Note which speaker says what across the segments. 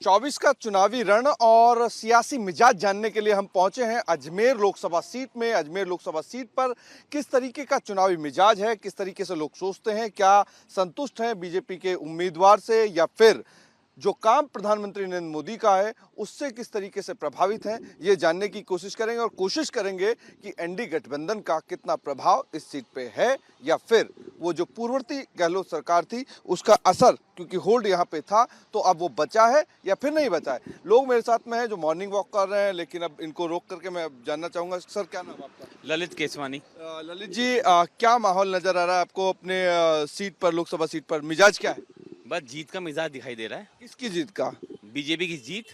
Speaker 1: 24 का चुनावी रण और सियासी मिजाज जानने के लिए हम पहुंचे हैं अजमेर लोकसभा सीट में। अजमेर लोकसभा सीट पर किस तरीके का चुनावी मिजाज है, किस तरीके से लोग सोचते हैं, क्या संतुष्ट हैं बीजेपी के उम्मीदवार से या फिर जो काम प्रधानमंत्री नरेंद्र मोदी का है उससे किस तरीके से प्रभावित हैं, ये जानने की कोशिश करेंगे। और कोशिश करेंगे कि एनडीए गठबंधन का कितना प्रभाव इस सीट पे है या फिर वो जो पूर्ववर्ती गहलोत सरकार थी उसका असर, क्योंकि होल्ड यहाँ पे था, तो अब वो बचा है या फिर नहीं बचा है। लोग मेरे साथ में हैं जो मॉर्निंग वॉक कर रहे हैं, लेकिन अब इनको रोक करके मैं जानना चाहूंगा, सर क्या नाम आपका?
Speaker 2: ललित केसवानी।
Speaker 1: ललित जी, क्या माहौल नजर आ रहा है आपको अपने सीट पर, लोकसभा सीट पर? मिजाज क्या है?
Speaker 2: बस जीत का मिजाज दिखाई दे रहा है।
Speaker 1: किसकी जीत का?
Speaker 2: बीजेपी की जीत।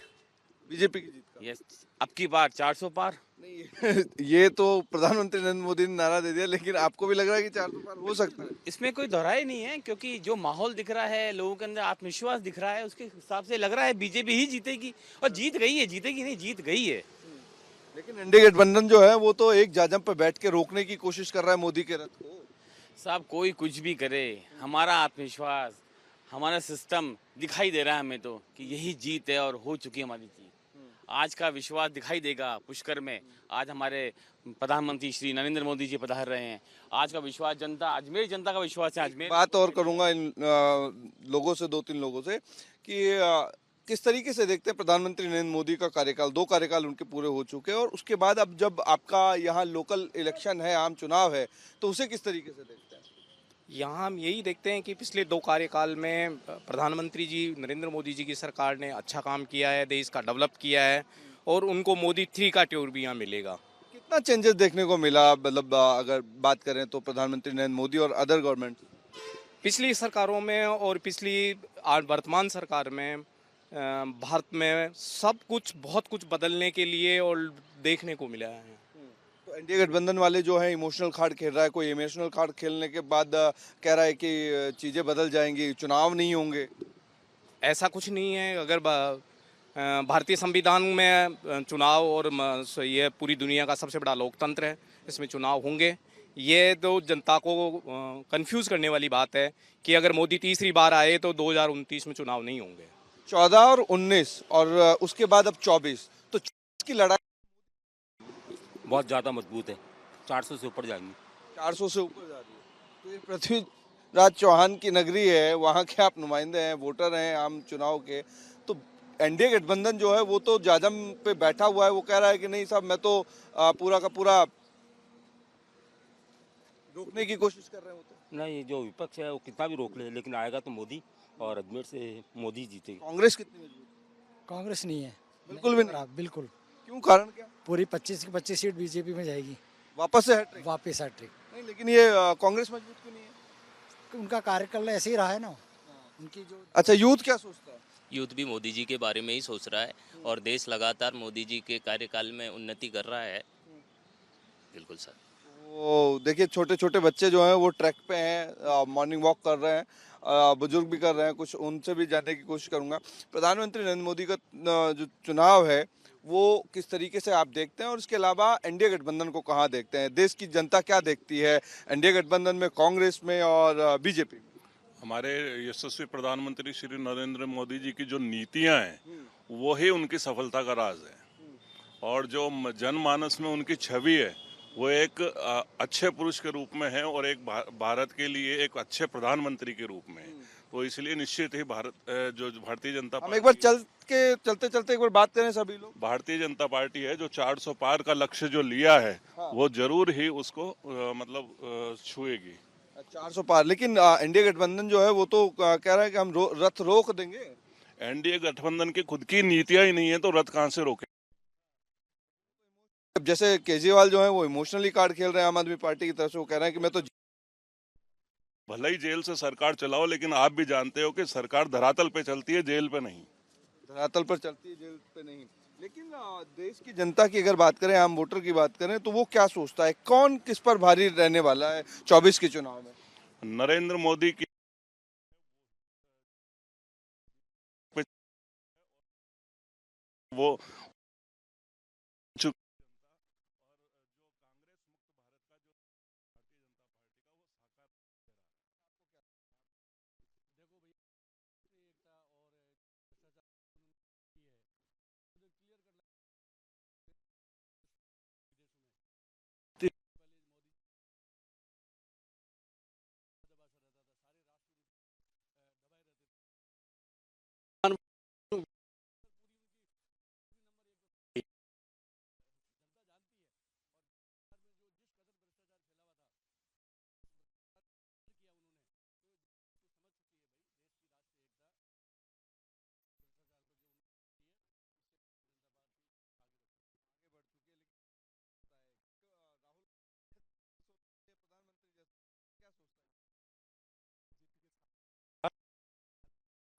Speaker 1: बीजेपी की जीत का?
Speaker 2: यस। अब की बार 400 पार।
Speaker 1: नहीं ये तो प्रधानमंत्री नरेंद्र मोदी ने नारा दे दिया, लेकिन आपको भी लग रहा है कि 400 पार हो सकता है?
Speaker 2: इसमें कोई दोहराई नहीं है, क्योंकि जो माहौल दिख रहा है, लोगों के अंदर आत्मविश्वास दिख रहा है, उसके हिसाब से लग रहा है बीजेपी ही जीतेगी। और जीत गई है, जीतेगी नहीं, जीत गई है।
Speaker 1: लेकिन एनडीए गठबंधन जो है वो तो एक जाजम पर बैठ के रोकने की कोशिश कर रहा है मोदी के रथ को।
Speaker 2: साहब कोई कुछ भी करे, हमारा आत्मविश्वास, हमारा सिस्टम दिखाई दे रहा है हमें तो कि यही जीत है और हो चुकी है हमारी जीत। आज का विश्वास दिखाई देगा पुष्कर में। आज हमारे प्रधानमंत्री श्री नरेंद्र मोदी जी पधार रहे हैं। आज का विश्वास जनता, अजमेर जनता का विश्वास है। अजमेर
Speaker 1: बात और करूंगा इन लोगों से, दो तीन लोगों से, कि किस तरीके से देखते हैं प्रधानमंत्री नरेंद्र मोदी का कार्यकाल? 2 कार्यकाल उनके पूरे हो चुके हैं और उसके बाद अब जब आपका यहाँ लोकल इलेक्शन है, आम चुनाव है, तो उसे किस तरीके से देखते हैं?
Speaker 3: यहाँ हम यही देखते हैं कि पिछले 2 कार्यकाल में प्रधानमंत्री जी नरेंद्र मोदी जी की सरकार ने अच्छा काम किया है, देश का डेवलप किया है और उनको मोदी 3 का ट्योर भी यहाँ मिलेगा।
Speaker 1: कितना चेंजेस देखने को मिला, मतलब अगर बात करें तो प्रधानमंत्री नरेंद्र मोदी और अदर गवर्नमेंट?
Speaker 3: पिछली सरकारों में और पिछली वर्तमान सरकार में भारत में सब कुछ बहुत कुछ बदलने के लिए और देखने को मिला है।
Speaker 1: तो एनडीए गठबंधन वाले जो है इमोशनल कार्ड खेल रहा है, कोई इमोशनल कार्ड खेलने के बाद कह रहा है कि चीजें बदल जाएंगी, चुनाव नहीं होंगे।
Speaker 3: ऐसा कुछ नहीं है। अगर भारतीय संविधान में चुनाव और ये पूरी दुनिया का सबसे बड़ा लोकतंत्र है, इसमें चुनाव होंगे। ये तो जनता को कंफ्यूज करने वाली बात है कि अगर मोदी तीसरी बार आए तो 2029 में चुनाव नहीं होंगे।
Speaker 1: 14 और 19 और उसके बाद अब 24, तो 24 की लड़ाई
Speaker 4: बहुत ज़्यादा मजबूत है। 400 से ऊपर जाएंगी।
Speaker 1: 400 से ऊपर जा रही है। तो ये पृथ्वीराज चौहान की नगरी है, वहाँ के आप नुमाइंदे हैं, वोटर हैं आम चुनाव के, तो एनडीए गठबंधन जो है वो तो जाजम पे बैठा हुआ है, वो कह रहा है कि नहीं साहब, मैं तो पूरा का पूरा रोकने की कोशिश कर रहे हो। तो
Speaker 4: नहीं, जो विपक्ष है वो कितना भी रोक ले, लेकिन आएगा तो मोदी, और अजमेर से मोदी जीतेगी।
Speaker 1: कांग्रेस कितनी मजबूत?
Speaker 5: कांग्रेस नहीं है,
Speaker 1: बिल्कुल भी नहीं।
Speaker 5: बिल्कुल।
Speaker 1: क्यों, कारण क्या?
Speaker 5: पूरी 25 की 25 सीट बीजेपी में जाएगी,
Speaker 1: वापस से हैट्रिक?
Speaker 5: वापस हैट्रिक।
Speaker 1: नहीं, लेकिन ये कांग्रेस मजबूत क्यों नहीं है?
Speaker 5: उनका कार्यकाल ऐसे ही रहा है ना, उनकी जो।
Speaker 1: अच्छा, यूथ क्या सोचता है?
Speaker 6: यूथ भी मोदी जी के बारे में ही सोच रहा है और देश लगातार मोदी जी के कार्यकाल में उन्नति कर रहा है। बिल्कुल सर।
Speaker 1: वो देखिए, छोटे छोटे बच्चे जो हैं वो ट्रैक पे हैं, मॉर्निंग वॉक कर रहे हैं, बुजुर्ग भी कर रहे हैं, कुछ उनसे भी जानने की कोशिश करूंगा। प्रधानमंत्री नरेंद्र मोदी का जो चुनाव है वो किस तरीके से आप देखते हैं, और इसके अलावा एनडीए गठबंधन को कहाँ देखते हैं? देश की जनता क्या देखती है एनडीए गठबंधन में, कांग्रेस में और बीजेपी में?
Speaker 7: हमारे यशस्वी प्रधानमंत्री श्री नरेंद्र मोदी जी की जो नीतियां हैं वही उनकी सफलता का राज है, और जो जनमानस में उनकी छवि है वो एक अच्छे पुरुष के रूप में है और एक भारत के लिए एक अच्छे प्रधानमंत्री के रूप में है। तो इसलिए निश्चित ही जो भारतीय जनता
Speaker 1: हम एक बार चलते चलते एक बार बात करें सभी लोग।
Speaker 7: भारतीय जनता पार्टी है जो 400 पार का लक्ष्य जो लिया है,
Speaker 1: हाँ।
Speaker 7: वो जरूर ही उसको छुएगी।
Speaker 1: 400 पार, लेकिन एनडीए गठबंधन जो है वो तो कह रहा है कि हम रथ रोक देंगे।
Speaker 7: एनडीए गठबंधन की खुद की नीतियां ही नहीं है तो रथ कहां से रोके?
Speaker 1: अब जैसे केजरीवाल जो है वो इमोशनली कार्ड खेल रहे हैं आम आदमी पार्टी की तरफ से, वो कह रहे हैं कि मैं तो
Speaker 7: भले ही जेल से सरकार चलाओ, लेकिन आप भी जानते हो कि सरकार धरातल पे चलती है, जेल पे नहीं।
Speaker 1: धरातल पर चलती है, जेल पे नहीं। लेकिन देश की जनता की अगर बात करें, आम वोटर की बात करें, तो वो क्या सोचता है, कौन किस पर भारी रहने वाला है 24 के चुनाव में?
Speaker 7: नरेंद्र मोदी की वो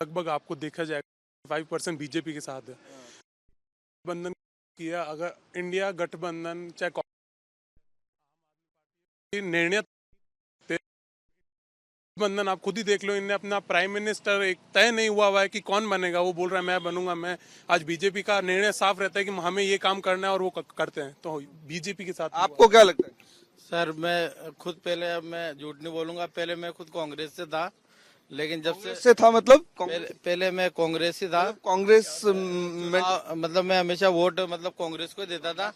Speaker 8: लगभग आपको देखा जाए 5% बीजेपी के साथ है। गठबंधन किया, अगर इंडिया गठबंधन चाहे निर्णय गठबंधन आप खुद ही देख लो, इनने अपना प्राइम मिनिस्टर एक तय नहीं हुआ है कि कौन बनेगा, वो बोल रहा है मैं बनूंगा। मैं आज बीजेपी का निर्णय साफ रहता है कि हमें ये काम करना है और वो करते हैं, तो बीजेपी के साथ।
Speaker 1: आपको क्या लगता है?
Speaker 9: सर मैं खुद पहले, अब मैं झूठ नहीं बोलूंगा, पहले मैं खुद कांग्रेस से था, लेकिन जब
Speaker 1: से था मतलब
Speaker 9: पहले मैं कांग्रेस से था।
Speaker 1: कांग्रेस में
Speaker 9: मतलब मैं हमेशा वोट मतलब कांग्रेस को देता था,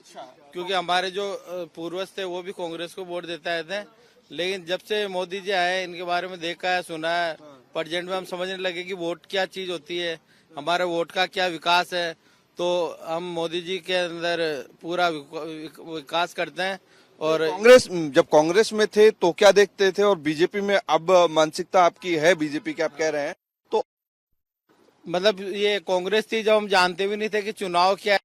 Speaker 9: क्योंकि हमारे जो पूर्वज थे वो भी कांग्रेस को वोट देते आए थे। लेकिन जब से मोदी जी आए, इनके बारे में देखा है, सुना है, प्रेजेंट में हम समझने लगे कि वोट क्या चीज होती है, हमारे वोट का क्या विकास है। तो हम मोदी जी के अंदर पूरा विकास करते हैं। और
Speaker 1: कांग्रेस, जब कांग्रेस में थे तो क्या देखते थे, और बीजेपी में अब मानसिकता आपकी है बीजेपी की, आप कह रहे हैं तो
Speaker 9: मतलब ये कांग्रेस थी जब हम जानते भी नहीं थे कि चुनाव क्या है,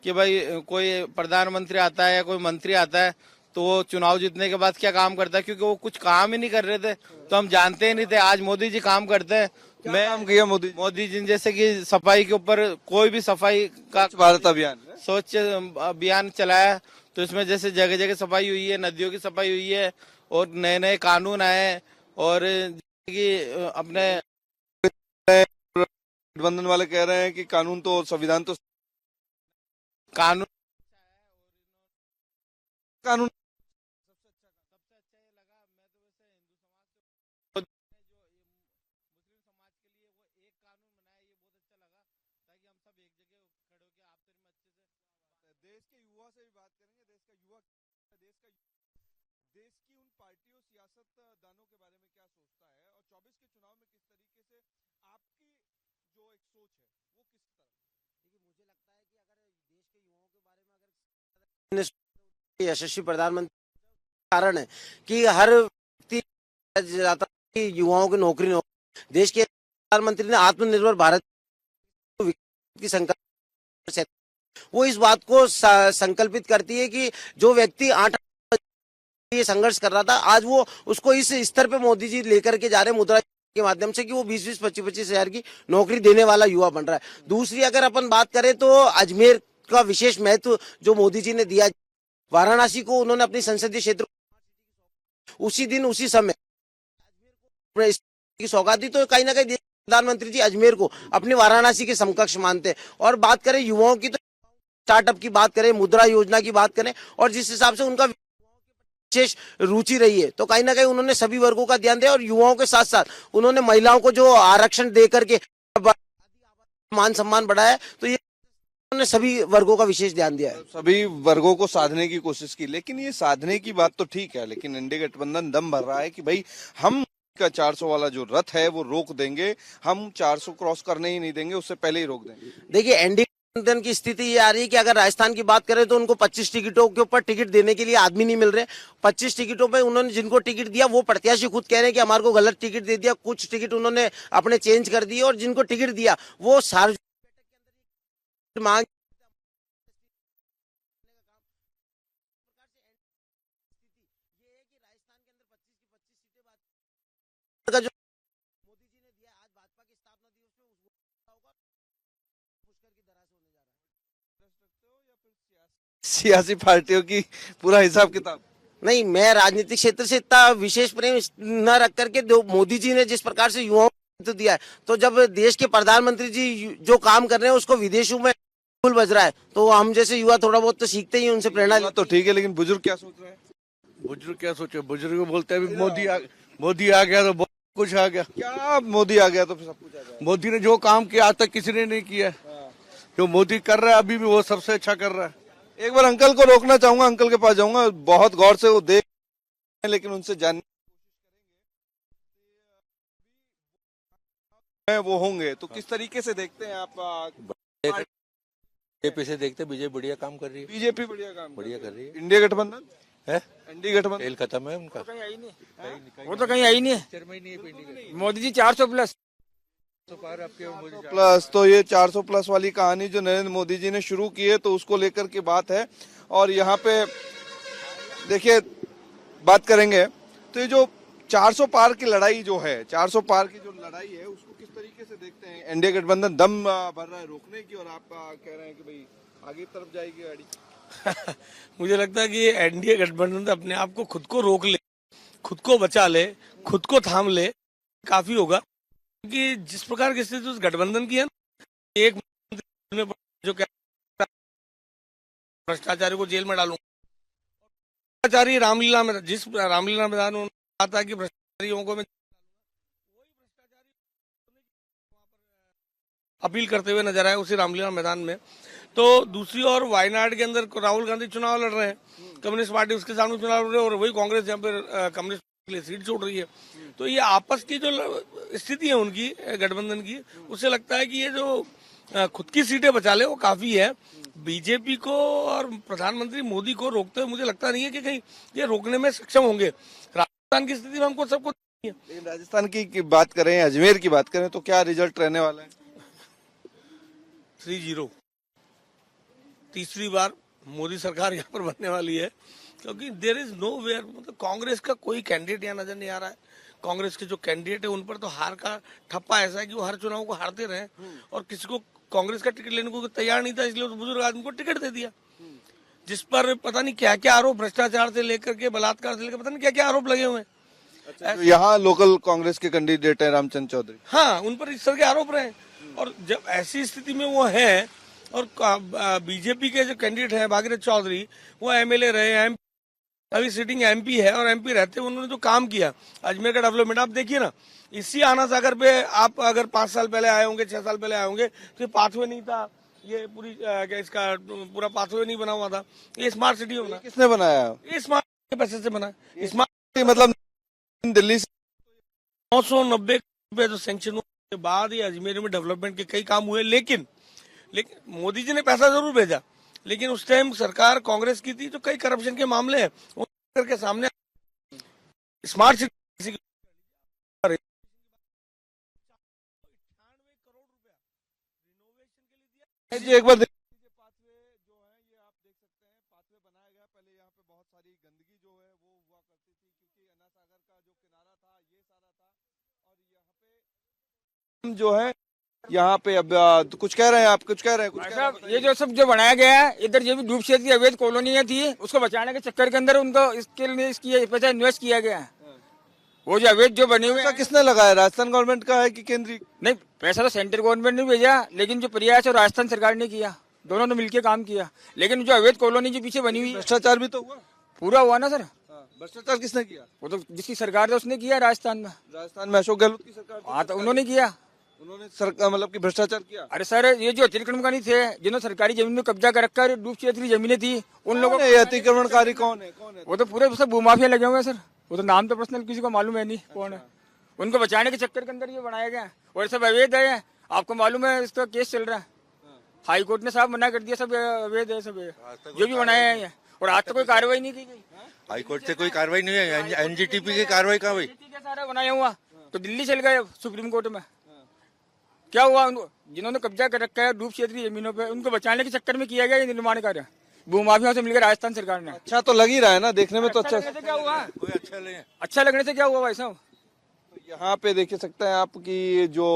Speaker 9: कि भाई कोई प्रधानमंत्री आता है या कोई मंत्री आता है तो वो चुनाव जीतने के बाद क्या काम करता है, क्योंकि वो कुछ काम ही नहीं कर रहे थे तो हम जानते ही नहीं थे। आज मोदी जी काम करते हैं।
Speaker 1: क्या काम किया मोदी
Speaker 9: जी जैसे कि सफाई के ऊपर, कोई भी सफाई का
Speaker 1: भारत अभियान है?
Speaker 9: स्वच्छ अभियान चलाया, तो इसमें जैसे जगह जगह सफाई हुई है, नदियों की सफाई हुई है, और नए नए कानून आए, और कि अपने
Speaker 1: गठबंधन वाले कह रहे हैं कि कानून तो, संविधान तो,
Speaker 9: कानून
Speaker 1: देश के युवा से भी बात करेंगे। देश की उन पार्टियों, सियासतदानों के बारे में क्या सोचता है, और 24 के चुनाव में किस तरीके से आपकी जो एक सोच है वो किस तरह?
Speaker 10: देखिए, मुझे लगता है कि अगर देश के युवाओं के बारे में अगर यशस्वी प्रधानमंत्री, कारण है कि हर व्यक्ति चाहता है कि युवाओं की नौकरी न हो। देश के प्रधानमंत्री ने आत्मनिर्भर भारत की संकल्प, वो इस बात को संकल्पित करती है कि जो व्यक्ति 8 ये संघर्ष कर रहा था, आज वो उसको इस स्तर पे मोदी जी लेकर के जा रहे हैं मुद्रा के माध्यम से, कि वो 20-20, 25-25 हजार की नौकरी देने वाला युवा बन रहा है। दूसरी अगर अपन बात करें तो अजमेर का विशेष महत्व जो मोदी जी ने दिया, वाराणसी को उन्होंने अपनी संसदीय क्षेत्र उसी दिन उसी समय की सौगात दी, तो कहीं ना कहीं प्रधानमंत्री जी अजमेर को अपनी वाराणसी के समकक्ष मानते हैं। और बात करें युवाओं की, तो स्टार्टअप की बात करें, मुद्रा योजना की बात करें, और जिस हिसाब से उनका विशेष रुचि रही है, तो कहीं ना कहीं उन्होंने सभी वर्गों का ध्यान दिया, और युवाओं के साथ साथ उन्होंने महिलाओं को जो आरक्षण दे करके मान सम्मान बढ़ाया, तो ये उन्होंने सभी वर्गों का विशेष ध्यान दिया है।
Speaker 1: सभी वर्गों को साधने की कोशिश की, लेकिन ये साधने की बात तो ठीक है, लेकिन इंडिया गठबंधन दम भर रहा है कि भाई हम का 400 वाला जो रथ है वो रोक देंगे, हम 400 क्रॉस करने ही नहीं देंगे, उससे पहले ही रोक देंगे।
Speaker 10: देखिए, एनडीए गठबंधन की स्थिति ये आ रही है कि अगर राजस्थान की बात करें तो उनको 25 टिकटों के ऊपर टिकट देने के लिए आदमी नहीं मिल रहे। 25 टिकटों पे उन्होंने जिनको टिकट दिया वो प्रत्याशी खुद कह रहे हैं कि हमारे को गलत टिकट दे दिया, कुछ टिकट उन्होंने अपने चेंज कर दिए, और जिनको टिकट दिया वो सार्वजनिक मांग का जो मोदी जी ने दिया, आज भाजपा की स्थापना दिवस में पुष्कर की धरा से होने जा रहा है।
Speaker 1: सियासी पार्टियों की पूरा हिसाब किताब
Speaker 10: नहीं, मैं राजनीतिक क्षेत्र से इतना विशेष प्रेम न रख करके, मोदी जी ने जिस प्रकार से युवाओं को दिया है, तो जब देश के प्रधानमंत्री जी जो काम कर रहे हैं उसको विदेशों में फूल बज रहा है, तो हम जैसे युवा थोड़ा बहुत तो सीखते ही, उनसे प्रेरणा।
Speaker 1: तो ठीक है, लेकिन बुजुर्ग क्या सोच रहे हैं?
Speaker 11: बुजुर्ग क्या सोचे? बुजुर्ग बोलते हैं मोदी आ गया तो बहुत कुछ आ गया।
Speaker 1: क्या मोदी आ गया तो फिर सब कुछ आ गया?
Speaker 11: मोदी ने जो काम किया आज तक किसी ने नहीं किया, जो मोदी कर रहा है अभी भी वो सबसे अच्छा कर रहा है।
Speaker 1: एक बार अंकल को रोकना चाहूंगा, अंकल के पास जाऊंगा, बहुत गौर से वो देख, लेकिन उनसे जानने वो होंगे तो किस तरीके से देखते हैं आप?
Speaker 12: बीजेपी से देखते, बीजेपी बढ़िया काम कर रही है।
Speaker 1: बीजेपी बढ़िया
Speaker 12: कर रही है।
Speaker 1: इंडिया गठबंधन
Speaker 12: है,
Speaker 1: इंडिया गठबंधन
Speaker 12: खेल खत्म है उनका।
Speaker 11: वो तो कहीं आई नहीं है। मोदी जी 400 प्लस
Speaker 1: प्लस, तो ये 400 प्लस वाली कहानी जो नरेंद्र मोदी जी ने शुरू की है, तो उसको लेकर के बात है। और यहाँ पे देखिए बात करेंगे तो ये जो 400 पार की लड़ाई जो है, 400 पार की जो लड़ाई है, उसको किस तरीके से देखते हैं? एनडीए गठबंधन दम भर रहा है रोकने की, और आप कह रहे हैं कि भाई आगे की तरफ जाएगी गाड़ी।
Speaker 11: मुझे लगता है कि एनडीए गठबंधन अपने आप को खुद को रोक ले, खुद को बचा ले, खुद को थाम ले, काफी होगा। कि जिस प्रकार की स्थिति उस गठबंधन की है, एक में जो क्या भ्रष्टाचारी को जेल में डालूंगा, भ्रष्टाचारी रामलीला में, जिस रामलीला मैदान में कहा था कि भ्रष्टाचारियों को मैं अपील करते हुए नजर आए उसी रामलीला मैदान में। तो दूसरी ओर वायनाड के अंदर राहुल गांधी चुनाव लड़ रहे हैं, कम्युनिस्ट पार्टी उसके सामने चुनाव लड़ रही है, और वही कांग्रेस जहाँ पे कम्युनिस्ट के लिए सीट छोड़ रही है। तो ये आपस की जो स्थिति है उनकी गठबंधन की, उससे लगता है कि ये जो खुद की सीटें बचा ले वो काफी है। बीजेपी को और प्रधानमंत्री मोदी को रोकते हुए मुझे लगता नहीं है कि कहीं ये रोकने में सक्षम होंगे। राजस्थान की स्थिति में हमको सबको
Speaker 1: लेकिन राजस्थान की बात करें, अजमेर की बात करें, तो क्या रिजल्ट रहने वाला है?
Speaker 11: 3-0 तीसरी बार मोदी सरकार यहाँ पर बनने वाली है, क्योंकि देर इज नो वेयर, मतलब कांग्रेस का कोई कैंडिडेट यहाँ नजर नहीं आ रहा है। कांग्रेस के जो कैंडिडेट है उन पर तो हार का ठप्पा ऐसा है कि वो हर चुनाव को हारते रहे, और किसी को कांग्रेस का टिकट लेने को तैयार नहीं था, इसलिए उस बुजुर्ग आदमी को टिकट दे दिया, जिस पर पता नहीं क्या क्या आरोप, भ्रष्टाचार से लेकर के बलात्कार से लेकर पता नहीं क्या क्या आरोप लगे हुए हैं।
Speaker 1: तो यहाँ लोकल कांग्रेस के कैंडिडेट है रामचंद्र चौधरी,
Speaker 11: हाँ, उन पर इस तरह के आरोप रहे। और जब ऐसी स्थिति में वो है, और बीजेपी के जो कैंडिडेट है भागीरथ चौधरी, वो एमएलए रहे, अभी सिटिंग एमपी है, और एमपी रहते उन्होंने जो काम किया अजमेर का डेवलपमेंट, आप देखिए ना, इसी आना सागर पे आप अगर 5 साल पहले आए होंगे, 6 साल पहले आए होंगे, तो ये पाथवे नहीं था, ये पूरी क्या इसका पूरा पाथवे नहीं बना हुआ था। ये स्मार्ट सिटी बना,
Speaker 1: किसने बनाया?
Speaker 11: ये स्मार्ट के पैसे से बना। स्मार्ट
Speaker 1: मतलब दिल्ली से
Speaker 11: 990 रुपए जो सैंक्शन हुए के बाद ये अजमेर में डेवलपमेंट के कई काम हुए, लेकिन मोदी जी ने पैसा जरूर भेजा, लेकिन उस टाइम सरकार कांग्रेस की थी, जो कई करप्शन के मामले हैं के सामने स्मार्ट सिटी
Speaker 1: एक बार पाथवे जो है ये आप देख सकते हैं, पाथवे बनाया गया। पहले यहाँ पे बहुत सारी गंदगी जो है वो हुआ करती थी, क्योंकि अन्ना सागर का जो किनारा था ये सारा था, और यहाँ पे जो है यहाँ पे अब कुछ कह रहे हैं आप, कुछ कह रहे हैं, कुछ कह रहे हैं?
Speaker 13: ये जो सब जो बनाया गया है, इधर जो भी डूब क्षेत्र की अवैध कॉलोनियां थी, उसको बचाने के चक्कर के अंदर उनको इसके लिए पैसा इन्वेस्ट किया गया है। वो जो अवैध जो बने हुए हैं,
Speaker 1: किसने लगाया? राजस्थान गवर्नमेंट का है कि केंद्रीय?
Speaker 13: नहीं, पैसा तो सेंट्रल गवर्नमेंट ने भेजा, लेकिन जो प्रयास है राजस्थान सरकार ने किया, दोनों ने मिलकर काम किया। लेकिन जो अवैध कॉलोनी जो पीछे बनी हुई,
Speaker 1: भ्रष्टाचार भी तो हुआ,
Speaker 13: पूरा हुआ ना सर।
Speaker 1: भ्रष्टाचार किसने किया?
Speaker 13: वो तो जिसकी सरकार है उसने किया राजस्थान में।
Speaker 1: राजस्थान में अशोक गहलोत की सरकार,
Speaker 13: हाँ, तो उन्होंने किया,
Speaker 1: उन्होंने सरकार मतलब कि भ्रष्टाचार किया।
Speaker 13: अरे सर, ये जो अतिक्रमणकारी थे, जिन्होंने सरकारी जमीन में कब्जा कर रखा है, डूब क्षेत्र की जमीनें थी, उन लोगों
Speaker 1: ने अतिक्रमणकारी कौन है?
Speaker 13: वो तो पूरे सब भूमाफिया लगे हुए हैं सर। वो तो नाम तो पर्सनल किसी को मालूम है नहीं कौन है। उनको बचाने के चक्कर के अंदर ये बनाया गया, और सब अवैध है। आपको मालूम है इसका केस चल रहा है, हाई कोर्ट ने साफ मना कर दिया, सब अवैध है, सब जो भी बनाया है, और आज तक कोई कार्रवाई नहीं की गई।
Speaker 12: हाई कोर्ट से कोई कार्रवाई नहीं है, एनजीटीपी की कार्रवाई कहाँ हुई?
Speaker 13: सारा बनाया हुआ तो दिल्ली चल गए सुप्रीम कोर्ट में। क्या हुआ? जिन्होंने कब्जा कर रखा है डूब क्षेत्र की जमीनों पे, उनको बचाने के चक्कर में किया गया ये निर्माण कार्य भूमाफियाओं से मिलकर राजस्थान सरकार ने।
Speaker 1: अच्छा तो लग ही रहा है ना, देखने में तो अच्छा
Speaker 13: क्या हुआ?
Speaker 12: कोई
Speaker 13: अच्छा लगने से क्या हुआ भाई साहब?
Speaker 1: यहाँ पे देख सकते हैं आप कि जो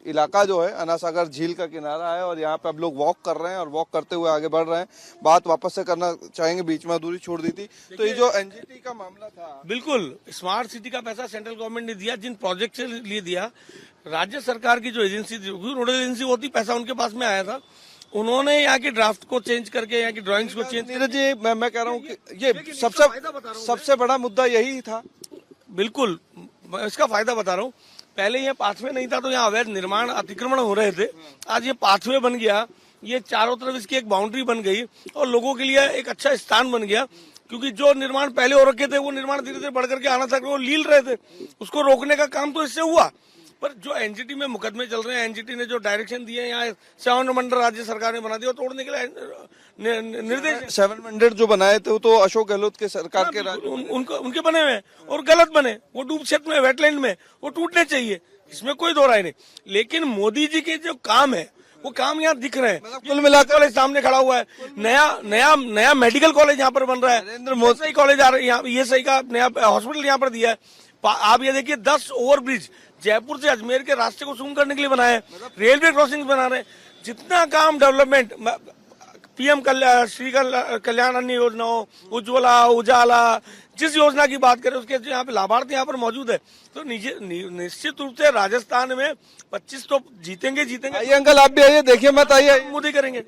Speaker 1: इलाका जो है अन्ना सागर झील का किनारा है, और यहाँ पे अब लोग वॉक कर रहे हैं, और वॉक करते हुए आगे बढ़ रहे हैं। बात वापस से करना चाहेंगे, बीच में अधूरी छोड़ दी थी। तो ये जो एनजीटी का मामला था,
Speaker 11: बिल्कुल स्मार्ट सिटी का पैसा सेंट्रल गवर्नमेंट ने दिया, जिन प्रोजेक्ट से लिए दिया, राज्य सरकार की जो एजेंसी थी, नोडल एजेंसी होती, पैसा उनके पास में आया था, उन्होंने यहाँ की ड्राफ्ट को चेंज करके, यहाँ की ड्राइंग्स को चेंज।
Speaker 1: नीरज जी, मैं कह रहा हूँ कि ये सबसे बड़ा मुद्दा यही था।
Speaker 11: बिल्कुल, इसका फायदा बता रहा हूँ। पहले ये पाथवे नहीं था, तो यहाँ अवैध निर्माण अतिक्रमण हो रहे थे। आज ये पाथवे बन गया, ये चारों तरफ इसकी एक बाउंड्री बन गई, और लोगों के लिए एक अच्छा स्थान बन गया, क्योंकि जो निर्माण पहले हो रखे थे वो निर्माण धीरे धीरे बढ़ करके आना था, वो लील रहे थे, उसको रोकने का काम तो इससे हुआ। पर जो एनजीटी में मुकदमे चल रहे हैं, एनजीटी ने जो डायरेक्शन दिए, यहाँ 7 मंडल राज्य सरकार ने बना दिया, तोड़ने के लिए निर्देश।
Speaker 1: 7 मंडल जो बनाए थे वो तो अशोक गहलोत के सरकार के
Speaker 11: उनके बने हुए हैं, और गलत बने, वो डूब क्षेत्र में, वेटलैंड में, वो टूटने चाहिए, इसमें कोई दो राय नहीं। लेकिन मोदी जी के जो काम है वो काम यहाँ दिख रहे हैं।
Speaker 1: कुल मिलाकर
Speaker 11: कॉलेज सामने खड़ा हुआ है, नया मेडिकल कॉलेज यहाँ पर बन रहा है,
Speaker 1: नरेंद्र मोदी
Speaker 11: सही कॉलेज आ रहा है यहाँ, ये सही का नया हॉस्पिटल यहाँ पर दिया है। आप ये देखिए 10 ओवरब्रिज जयपुर से अजमेर के रास्ते को सुगम करने के लिए बनाए हैं, रेलवे क्रॉसिंग बना रहे हैं। जितना काम डेवलपमेंट पीएम श्री कल्याण अन्न योजना हो, उज्ज्वला, उजाला, जिस योजना की बात करें उसके यहाँ पे लाभार्थी यहाँ पर मौजूद है। तो निश्चित रूप से राजस्थान में 25 तो जीतेंगे।
Speaker 1: आइए अंकल आप भी आइए, देखिए मत आइए।
Speaker 11: मोदी करेंगे।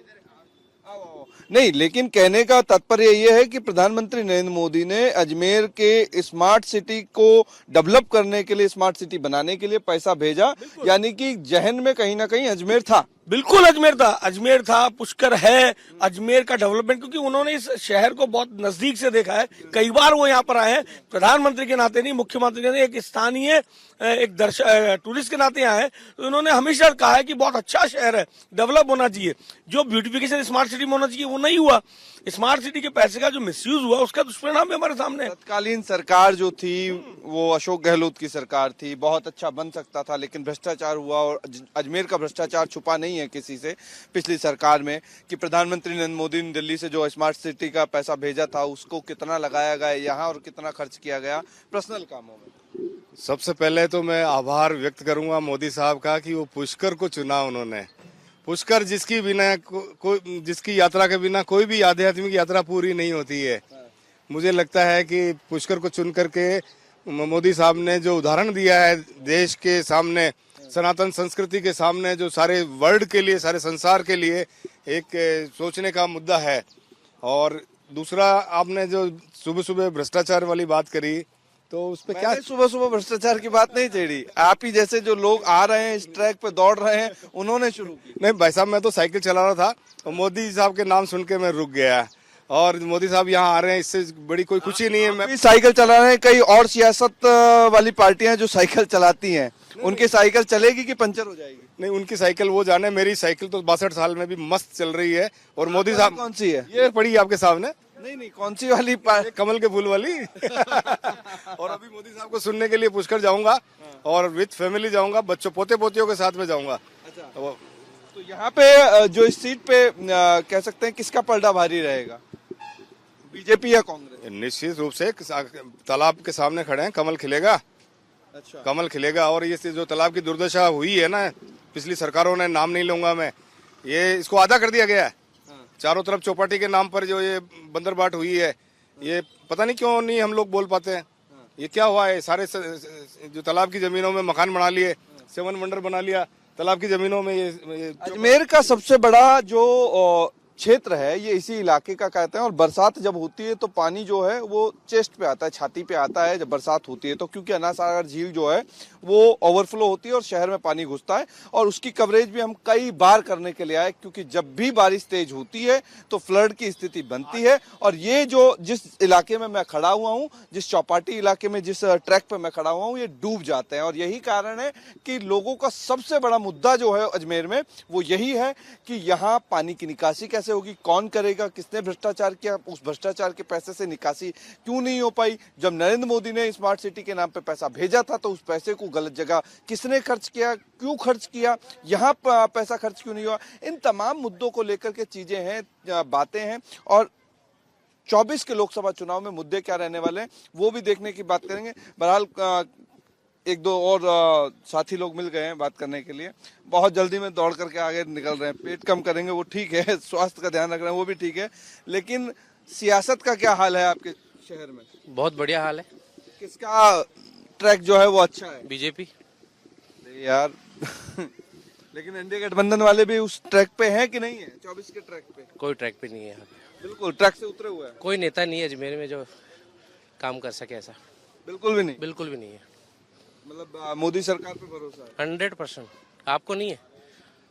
Speaker 1: नहीं, लेकिन कहने का तात्पर्य ये है कि प्रधानमंत्री नरेंद्र मोदी ने अजमेर के स्मार्ट सिटी को डेवलप करने के लिए, स्मार्ट सिटी बनाने के लिए पैसा भेजा, यानी कि जहन में कहीं ना कहीं अजमेर था।
Speaker 11: बिल्कुल अजमेर था, पुष्कर है, अजमेर का डेवलपमेंट, क्योंकि उन्होंने इस शहर को बहुत नजदीक से देखा है। कई बार वो यहाँ पर आए हैं, प्रधानमंत्री के नाते नहीं, मुख्यमंत्री के नाते, एक स्थानीय एक टूरिस्ट के नाते आए हैं। तो उन्होंने हमेशा कहा है कि बहुत अच्छा शहर है, डेवलप होना चाहिए। जो ब्यूटिफिकेशन स्मार्ट सिटी में होना चाहिए वो नहीं हुआ। स्मार्ट सिटी के पैसे का जो मिसयूज हुआ उसका दुष्परिणाम भी हमारे सामने है।
Speaker 1: तत्कालीन सरकार जो थी वो अशोक गहलोत की सरकार थी, बहुत अच्छा बन सकता था, लेकिन भ्रष्टाचार हुआ। और अजमेर का भ्रष्टाचार छुपा नहीं है किसी से पिछली सरकार में, कि प्रधानमंत्री नरेंद्र मोदी ने दिल्ली से जो स्मार्ट सिटी का पैसा भेजा था उसको कितना लगाया गया यहाँ और कितना खर्च किया गया पर्सनल कामों में।
Speaker 14: सबसे पहले तो मैं आभार व्यक्त करूंगा मोदी साहब का कि वो पुष्कर को चुना उन्होंने। पुष्कर जिसकी बिना जिसकी यात्रा के बिना कोई भी आध्यात्मिक यात्रा पूरी नहीं होती है। मुझे लगता है कि पुष्कर को चुन करके मोदी साहब ने जो उदाहरण दिया है देश के सामने, सनातन संस्कृति के सामने, जो सारे वर्ल्ड के लिए, सारे संसार के लिए एक सोचने का मुद्दा है। और दूसरा, आपने जो सुबह सुबह भ्रष्टाचार वाली बात करी, तो उस पे क्या
Speaker 1: सुबह सुबह भ्रष्टाचार की बात नहीं छेड़ी, आप ही जैसे जो लोग आ रहे हैं, इस ट्रैक पे दौड़ रहे हैं, उन्होंने शुरू की।
Speaker 14: नहीं भाई साहब, मैं तो साइकिल चला रहा था और मोदी साहब के नाम सुन के मैं रुक गया। और मोदी साहब यहाँ आ रहे हैं, इससे बड़ी कोई खुशी नहीं है। मैं
Speaker 1: भी साइकिल चला रहे हैं, कई और सियासत वाली पार्टियां जो साइकिल चलाती हैं, उनकी साइकिल चलेगी कि पंचर हो जाएगी?
Speaker 14: नहीं, उनकी साइकिल वो जाने, मेरी साइकिल तो 62 साल में भी मस्त चल रही है। और मोदी साहब
Speaker 1: कौन सी है?
Speaker 14: ये पड़ी आपके सामने।
Speaker 1: नहीं, कौन सी वाली?
Speaker 14: कमल के फूल वाली। और अभी मोदी साहब को सुनने के लिए पुष्कर जाऊंगा और विद फैमिली जाऊंगा, बच्चों पोते पोतियों के साथ में जाऊंगा।
Speaker 1: तो यहाँ पे जो इस सीट पे कह सकते हैं किसका पलड़ा भारी रहेगा, बीजेपी या कांग्रेस?
Speaker 14: निश्चित रूप से तालाब के सामने खड़े हैं, कमल खिलेगा।
Speaker 1: अच्छा, कमल
Speaker 14: खिलेगा। और ये जो तालाब की दुर्दशा हुई है ना पिछली सरकारों ने, नाम नहीं लूंगा मैं, ये इसको आधा कर दिया गया है। चारों तरफ चौपाटी के नाम पर जो ये बंदरबाट हुई है, ये पता नहीं क्यों नहीं हम लोग बोल पाते हैं। ये क्या हुआ है? सारे जो तालाब की जमीनों में मकान बना लिए, 7 वंडर बना लिया तालाब की जमीनों में। ये
Speaker 1: अजमेर का सबसे बड़ा जो क्षेत्र है ये इसी इलाके का कहते हैं। और बरसात जब होती है तो पानी जो है वो चेस्ट पे आता है, छाती पे आता है जब बरसात होती है। तो क्योंकि अन्ना सागर झील जो है वो ओवरफ्लो होती है और शहर में पानी घुसता है। और उसकी कवरेज भी हम कई बार करने के लिए आए, क्योंकि जब भी बारिश तेज होती है तो फ्लड की स्थिति बनती है। और ये जो जिस इलाके में मैं खड़ा हुआ हूँ, जिस चौपाटी इलाके में जिस ट्रैक पे मैं खड़ा हुआ हूँ, ये डूब जाते हैं। और यही कारण है कि लोगों का सबसे बड़ा मुद्दा जो है अजमेर में वो यही है कि यहाँ पानी की निकासी कैसे होगी, कौन करेगा, किसने भ्रष्टाचार किया, उस भ्रष्टाचार के पैसे से निकासी क्यों नहीं हो पाई। जब नरेंद्र मोदी ने स्मार्ट सिटी के नाम पे पैसा भेजा था तो उस पैसे को गलत जगह किसने खर्च किया, क्यों खर्च किया, यहाँ पैसा खर्च क्यों नहीं हुआ। इन तमाम मुद्दों को लेकर के चीजें हैं, बातें हैं। और 24 के लोकसभा चुनाव में मुद्दे क्या रहने वाले हैं वो भी देखने की बात करेंगे। बहरहाल एक दो और साथी लोग मिल गए हैं बात करने के लिए। बहुत जल्दी में दौड़ करके आगे निकल रहे हैं, पेट कम करेंगे वो ठीक है, स्वास्थ्य का ध्यान रख रहे हैं वो भी ठीक है, लेकिन सियासत का क्या हाल है आपके शहर में?
Speaker 15: बहुत बढ़िया हाल है।
Speaker 1: किसका ट्रैक जो है वो अच्छा है?
Speaker 15: बीजेपी
Speaker 1: यार। लेकिन एनडीए गठबंधन वाले भी उस ट्रैक पे हैं कि नहीं है? 24 के ट्रैक पे
Speaker 15: कोई ट्रैक पे नहीं है यहाँ पे।
Speaker 1: बिल्कुल ट्रैक से उतरे हुए हैं।
Speaker 15: कोई नेता नहीं है अजमेर में जो काम कर सके ऐसा।
Speaker 1: बिल्कुल भी नहीं?
Speaker 15: बिल्कुल भी नहीं है।
Speaker 1: मतलब मोदी सरकार पे भरोसा है
Speaker 15: 100%। आपको नहीं है?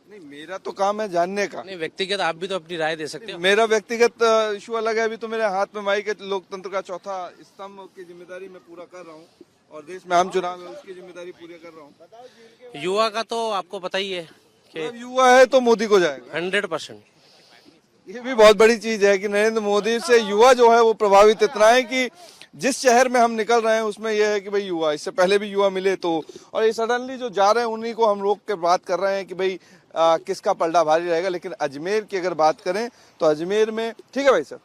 Speaker 1: नहीं, मेरा तो काम है जानने का।
Speaker 15: नहीं, व्यक्तिगत आप भी तो अपनी राय दे सकते हो।
Speaker 1: मेरा व्यक्तिगत इशू अलग है। अभी तो मेरे हाथ में माइक है, लोकतंत्र का चौथा स्तंभ की जिम्मेदारी मैं पूरा कर रहा हूँ और देश में आम चुनाव है उसकी जिम्मेदारी पूरी कर रहा हूँ।
Speaker 15: युवा का तो आपको पता ही है कि
Speaker 1: युवा है तो मोदी को जाएगा
Speaker 15: 100%।
Speaker 1: ये भी बहुत बड़ी चीज है कि नरेंद्र मोदी से युवा जो है वो प्रभावित इतना है कि जिस शहर में हम निकल रहे हैं उसमें यह है कि भाई युवा, इससे पहले भी युवा मिले तो, और ये सडनली जो जा रहे हैं उन्हीं को हम रोक के बात कर रहे हैं कि भाई किसका पलड़ा भारी रहेगा। लेकिन अजमेर की अगर बात करें तो अजमेर में, ठीक है भाई सर,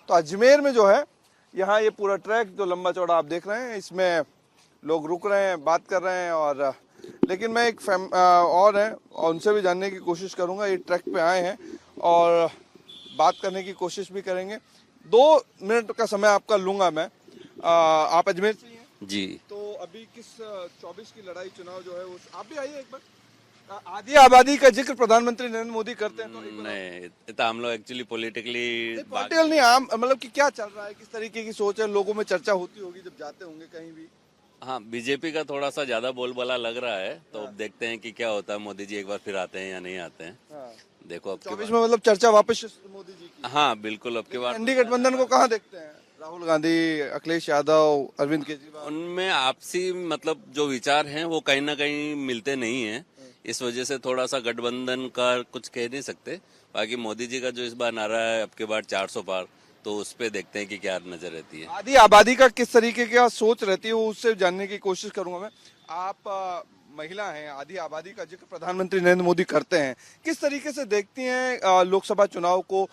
Speaker 1: तो अजमेर में जो है यहाँ ये पूरा ट्रैक जो लंबा चौड़ा आप देख रहे हैं, इसमें लोग रुक रहे हैं, बात कर रहे हैं। और लेकिन मैं एक और है और उनसे भी जानने की कोशिश करूंगा। ये ट्रैक पे आए हैं और बात करने की कोशिश भी करेंगे। 2 मिनट का समय आपका लूंगा मैं। आप अजमेर से ही हैं
Speaker 16: जी।
Speaker 1: तो अभी किस 24 की लड़ाई चुनाव जो है वो आप भी आइए एक बार। आधी आबादी का जिक्र प्रधानमंत्री नरेंद्र मोदी करते हैं तो
Speaker 16: नहीं, तो हम लोग एक्चुअली पॉलिटिकली
Speaker 1: पॉलिटिकल नहीं, आम मतलब कि क्या चल रहा है, किस तरीके की सोच है, लोगों में चर्चा होती होगी जब जाते होंगे कहीं भी।
Speaker 16: हाँ, बीजेपी का थोड़ा सा ज्यादा बोलबाला लग रहा है, तो अब देखते हैं कि क्या होता है। मोदी जी एक बार फिर आते हैं या नहीं आते हैं। देखो अब
Speaker 1: 24 में मतलब चर्चा वापस मोदी जी की।
Speaker 16: हाँ बिल्कुल, अब की बार
Speaker 1: एनडीए गठबंधन को कहाँ देखते हैं? राहुल गांधी, अखिलेश यादव, अरविंद केजरीवाल,
Speaker 16: उनमें आपसी मतलब जो विचार हैं वो कहीं ना कहीं मिलते नहीं है। इस वजह से थोड़ा सा गठबंधन का कुछ कह नहीं सकते। बाकी मोदी जी का जो इस बार नारा है अब के बार 400 पार, तो उस पे देखते हैं कि क्या नजर रहती है।
Speaker 1: आधी आबादी का किस तरीके की सोच रहती है वो उससे जानने की कोशिश करूंगा मैं। आप महिला हैं, आधी आबादी का जिक्र प्रधानमंत्री नरेंद्र मोदी करते हैं, किस तरीके से देखती हैं लोकसभा चुनाव को?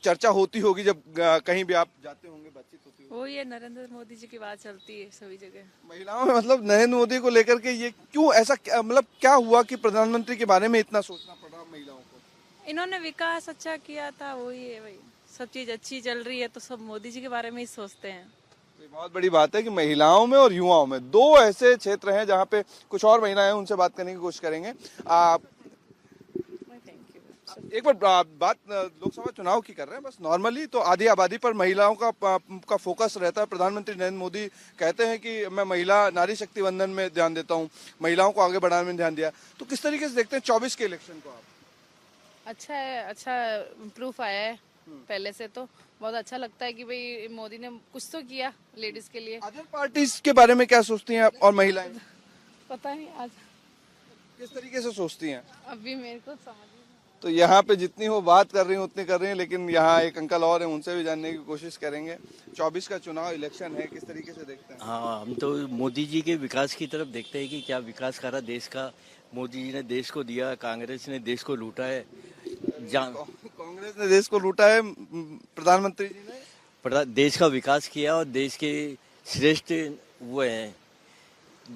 Speaker 1: चर्चा होती होगी जब कहीं भी आप जाते होंगे, बातचीत होती होगी।
Speaker 17: वो ये नरेंद्र मोदी जी की बात चलती है सभी जगह।
Speaker 1: महिलाओं में मतलब नरेंद्र मोदी को लेकर के ये क्यों ऐसा, मतलब क्या हुआ कि प्रधानमंत्री के बारे में इतना सोचना पड़ा महिलाओं को?
Speaker 17: इन्होंने विकास अच्छा किया था, वही है भाई, सब चीज अच्छी चल रही है तो सब मोदी जी के बारे में ही सोचते हैं।
Speaker 1: ये बहुत बड़ी बात है कि महिलाओं में और युवाओं में 2 ऐसे क्षेत्र हैं जहाँ पे कुछ और महिलाएं हैं, उनसे बात करने की कोशिश करेंगे। एक बार बात लोकसभा चुनाव की कर रहे हैं बस नॉर्मली, तो आधी आबादी पर महिलाओं का फोकस रहता है। प्रधानमंत्री नरेंद्र मोदी कहते हैं कि मैं महिला नारी शक्ति वंदन में ध्यान देता हूँ, महिलाओं को आगे बढ़ाने में ध्यान दिया। तो किस तरीके से देखते हैं 24 के इलेक्शन को आप?
Speaker 17: अच्छा है, अच्छा इम्प्रूव आया है पहले से, तो बहुत अच्छा लगता है कि भाई मोदी ने कुछ तो किया लेडीज के लिए।
Speaker 1: अदर पार्टीज के बारे में क्या सोचती हैं आप और महिलाएं?
Speaker 17: पता नहीं आज
Speaker 1: किस तरीके से सोचती हैं?
Speaker 17: अभी मेरे को समझ नहीं।
Speaker 1: तो यहाँ पे जितनी वो बात कर रही हैं उतनी कर रही हैं, लेकिन यहाँ एक अंकल और हैं, उनसे भी जानने की कोशिश करेंगे। 24 का चुनाव इलेक्शन है, किस तरीके से देखते हैं?
Speaker 18: हाँ, हम तो मोदी जी के विकास की तरफ देखते हैं कि क्या विकास करा देश का। मोदी जी ने देश को दिया, कांग्रेस ने देश को लूटा है।
Speaker 1: कांग्रेस ने देश को लूटा है, प्रधानमंत्री जी ने
Speaker 18: देश का विकास किया और देश के श्रेष्ठ वो हैं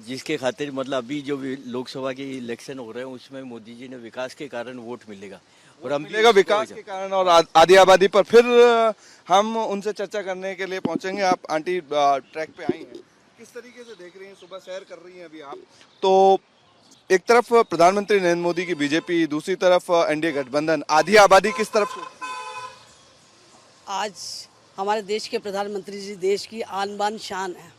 Speaker 18: जिसके खातिर मतलब अभी जो लोकसभा के इलेक्शन हो रहे हैं उसमें मोदी जी ने विकास के कारण वोट मिलेगा और हम
Speaker 1: मिलेगा विकास के कारण और आधी आबादी पर। फिर हम उनसे चर्चा करने के लिए पहुंचेंगे। आप आंटी ट्रैक पे आई हैं, किस तरीके से देख रही हैं? सुबह सैर कर रही हैं अभी आप, तो एक तरफ प्रधानमंत्री नरेंद्र मोदी की बीजेपी, दूसरी तरफ एनडीए गठबंधन, आधी आबादी किस तरफ सोचती है?
Speaker 19: आज हमारे देश के प्रधानमंत्री जी देश की आन बान शान है।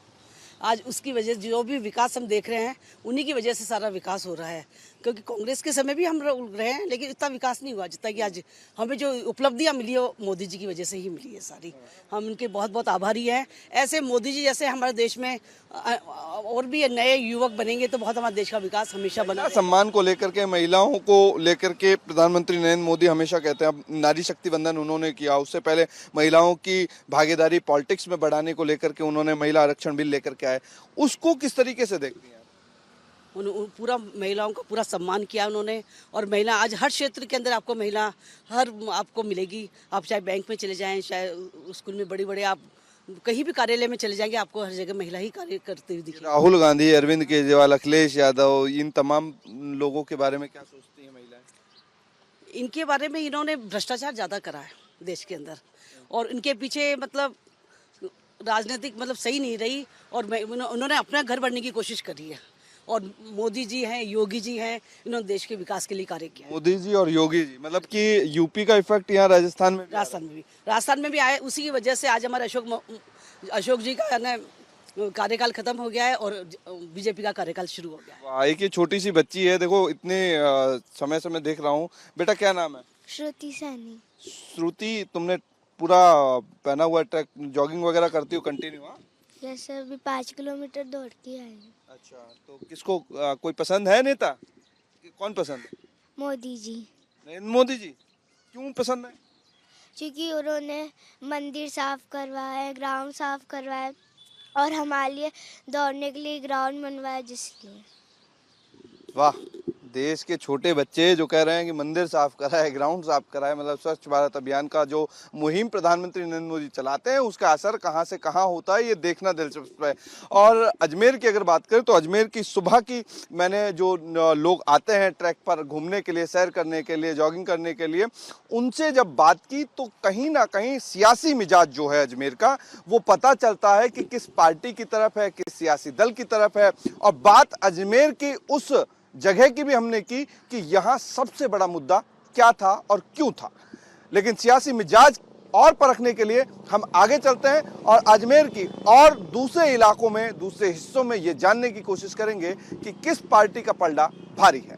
Speaker 19: आज उसकी वजह जो भी विकास हम देख रहे हैं उन्हीं की वजह से सारा विकास हो रहा है, क्योंकि कांग्रेस के समय भी हम रहे हैं लेकिन इतना विकास नहीं हुआ जितना कि आज हमें जो उपलब्धियां मिली है वो मोदी जी की वजह से ही मिली है सारी। हम उनके बहुत बहुत आभारी हैं। ऐसे मोदी जी जैसे हमारे देश में और भी नए युवक बनेंगे तो बहुत हमारे देश का विकास हमेशा बना।
Speaker 1: सम्मान को लेकर के, महिलाओं को लेकर के प्रधानमंत्री नरेंद्र मोदी हमेशा कहते हैं, अब नारी शक्ति वंदन उन्होंने किया, उससे पहले महिलाओं की भागीदारी पॉलिटिक्स में बढ़ाने को लेकर के उन्होंने महिला आरक्षण बिल लेकर के आए, उसको किस तरीके से देखती हैं?
Speaker 19: पूरा महिलाओं का पूरा सम्मान किया उन्होंने और महिला आज हर क्षेत्र के अंदर आपको महिला हर आपको मिलेगी। आप चाहे बैंक में चले जाएं, चाहे स्कूल में बड़े बड़े आप कहीं भी कार्यालय में चले जाएंगे आपको हर जगह महिला ही कार्य करते हुए दिखेगी।
Speaker 1: राहुल गांधी, अरविंद केजरीवाल, अखिलेश यादव, इन तमाम लोगों के बारे में क्या सोचती हैं महिलाएं?
Speaker 19: इनके बारे में इन्होंने भ्रष्टाचार ज़्यादा करा है देश के अंदर और इनके पीछे मतलब राजनीतिक मतलब सही नहीं रही और उन्होंने अपना घर बढ़ने की कोशिश करी है। और मोदी जी हैं, योगी जी हैं, इन्होंने देश के विकास के लिए कार्य किया।
Speaker 1: मोदी जी और योगी जी, मतलब कि यूपी का इफेक्ट यहाँ राजस्थान में भी
Speaker 19: आया। उसी की वजह से आज हमारे अशोक जी का ना कार्यकाल खत्म हो गया है और बीजेपी का कार्यकाल शुरू हो गया है।
Speaker 1: एक ये छोटी सी बच्ची है, देखो इतने समय से मैं देख रहा हूँ। बेटा क्या नाम है?
Speaker 20: श्रुति सैनी।
Speaker 1: श्रुति, तुमने पूरा पहना हुआ ट्रैक, जॉगिंग वगैरह करती हो कंटिन्यू?
Speaker 20: यस सर, अभी 5 किलोमीटर दौड़ के आए।
Speaker 1: अच्छा, तो किसको कोई पसंद है नेता? कौन पसंद है?
Speaker 20: मोदी जी।
Speaker 1: नरेंद्र मोदी जी क्यों पसंद है?
Speaker 20: क्योंकि उन्होंने मंदिर साफ करवाए, ग्राउंड साफ करवाए, और हमारे लिए दौड़ने के लिए ग्राउंड बनवाया जिसलिए।
Speaker 1: वाह, देश के छोटे बच्चे जो कह रहे हैं कि मंदिर साफ कराए, ग्राउंड साफ कराए, मतलब स्वच्छ भारत अभियान का जो मुहिम प्रधानमंत्री नरेंद्र मोदी चलाते हैं उसका असर कहां से कहां होता है ये देखना दिलचस्प है। और अजमेर की अगर बात करें तो अजमेर की सुबह की मैंने जो लोग आते हैं ट्रैक पर घूमने के लिए, सैर करने के लिए, जॉगिंग करने के लिए, उनसे जब बात की तो कहीं ना कहीं सियासी मिजाज जो है अजमेर का वो पता चलता है कि किस पार्टी की तरफ है, किस सियासी दल की तरफ है। और बात अजमेर की उस जगह की भी हमने की कि यहां सबसे बड़ा मुद्दा क्या था और क्यों था। लेकिन सियासी मिजाज और परखने के लिए हम आगे चलते हैं और अजमेर की और दूसरे इलाकों में, दूसरे हिस्सों में ये जानने की कोशिश करेंगे कि किस पार्टी का पलड़ा भारी है।